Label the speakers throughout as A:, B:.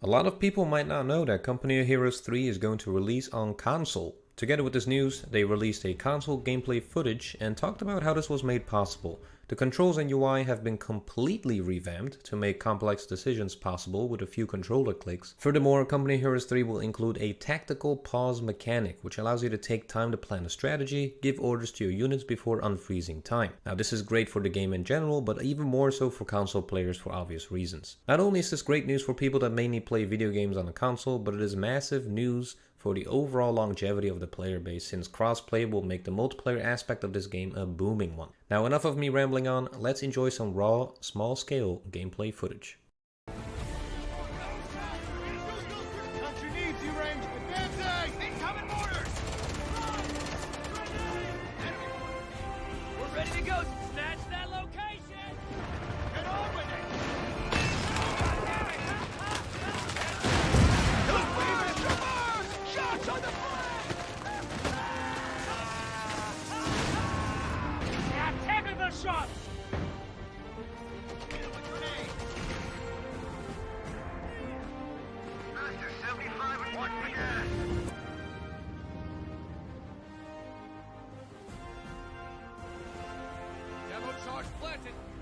A: A lot of people might not know that Company of Heroes 3 is going to release on console. Together with this news, they released a console gameplay footage and talked about how this was made possible. The controls and UI have been completely revamped to make complex decisions possible with a few controller clicks. Furthermore, Company of Heroes 3 will include a tactical pause mechanic, which allows you to take time to plan a strategy, give orders to your units before unfreezing time. Now this is great for the game in general, but even more so for console players for obvious reasons. Not only is this great news for people that mainly play video games on a console, but it is massive news for the overall longevity of the player base, since crossplay will make the multiplayer aspect of this game a booming one. Now enough of me rambling on, let's enjoy some raw, small-scale gameplay footage.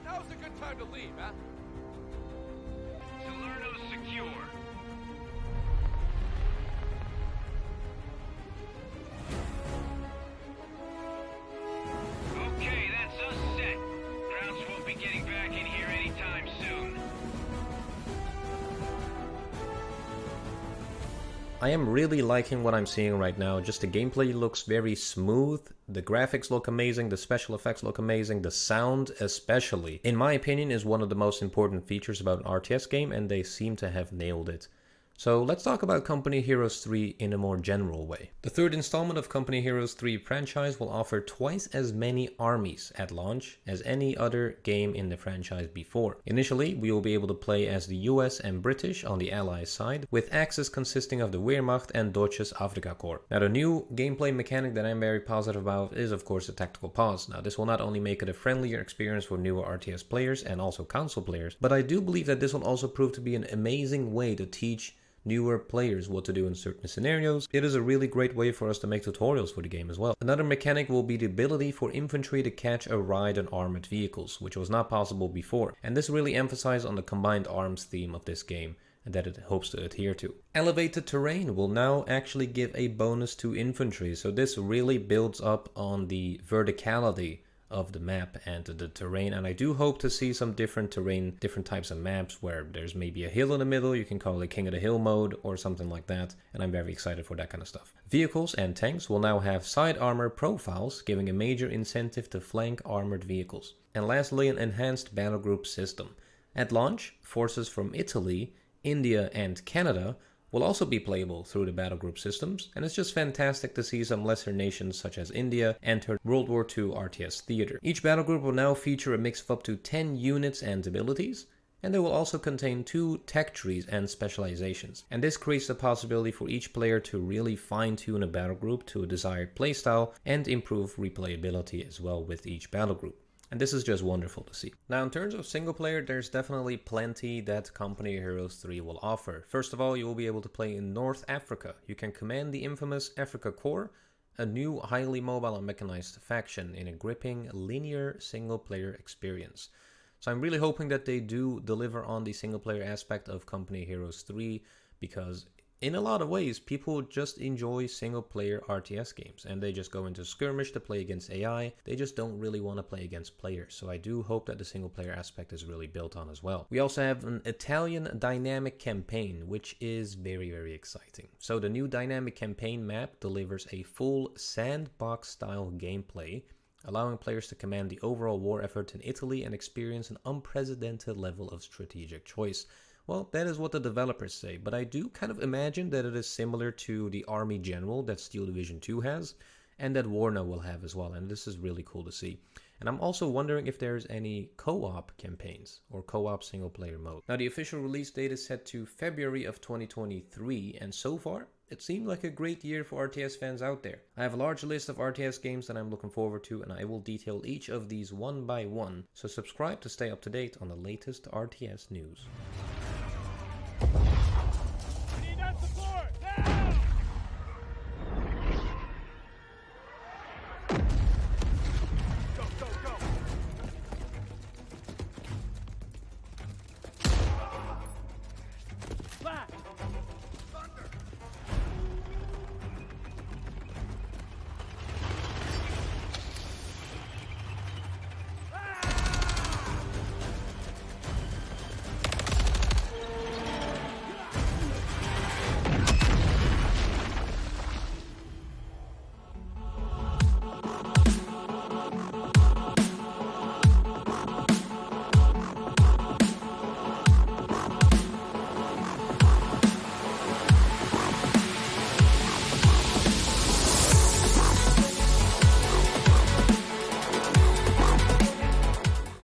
B: Now's a good time to leave, huh? Salerno's secure. Okay, that's us set. Grounds won't be getting back in here anytime soon.
A: I am really liking what I'm seeing right now. Just the gameplay looks very smooth, the graphics look amazing, the special effects look amazing, the sound especially, in my opinion, is one of the most important features about an RTS game, and they seem to have nailed it. So let's talk about Company Heroes 3 in a more general way. The third installment of Company Heroes 3 franchise will offer twice as many armies at launch as any other game in the franchise before. Initially, we will be able to play as the US and British on the Allies side, with axes consisting of the Wehrmacht and Deutsches Afrikakorps. Now the new gameplay mechanic that I'm very positive about is of course the tactical pause. Now this will not only make it a friendlier experience for newer RTS players and also console players, but I do believe that this will also prove to be an amazing way to teach newer players what to do in certain scenarios. It is a really great way for us to make tutorials for the game as well. Another mechanic will be the ability for infantry to catch a ride on armored vehicles, which was not possible before. And this really emphasizes on the combined arms theme of this game and that it hopes to adhere to. Elevated terrain will now actually give a bonus to infantry, so this really builds up on the verticality of the map and the terrain, and I do hope to see some different terrain, different types of maps where there's maybe a hill in the middle. You can call it King of the Hill mode or something like that, and I'm very excited for that kind of stuff. Vehicles and tanks will now have side armor profiles, giving a major incentive to flank armored vehicles. And lastly, an enhanced battle group system. At launch, forces from Italy, India and Canada will also be playable through the battle group systems, and it's just fantastic to see some lesser nations such as India enter World War II RTS theater. Each battle group will now feature a mix of up to 10 units and abilities, and they will also contain 2 tech trees and specializations. And this creates the possibility for each player to really fine-tune a battle group to a desired playstyle and improve replayability as well with each battle group. And this is just wonderful to see. Now in terms of single player, there's definitely plenty that Company of Heroes 3 will offer. First of all, you will be able to play in North Africa. You can command the infamous Afrika Korps, a new highly mobile and mechanized faction in a gripping linear single player experience. So I'm really hoping that they do deliver on the single player aspect of Company of Heroes 3, because in a lot of ways, people just enjoy single-player RTS games, and they just go into skirmish to play against AI. They just don't really want to play against players, so I do hope that the single-player aspect is really built on as well. We also have an Italian dynamic campaign, which is very, very exciting. So the new dynamic campaign map delivers a full sandbox-style gameplay, allowing players to command the overall war effort in Italy and experience an unprecedented level of strategic choice. Well, that is what the developers say, but I do kind of imagine that it is similar to the Army General that Steel Division 2 has, and that Warna will have as well, and this is really cool to see. And I'm also wondering if there's any co-op campaigns or co-op single player mode. Now the official release date is set to February of 2023, and so far it seemed like a great year for RTS fans out there. I have a large list of RTS games that I'm looking forward to, and I will detail each of these one by one, so subscribe to stay up to date on the latest RTS news.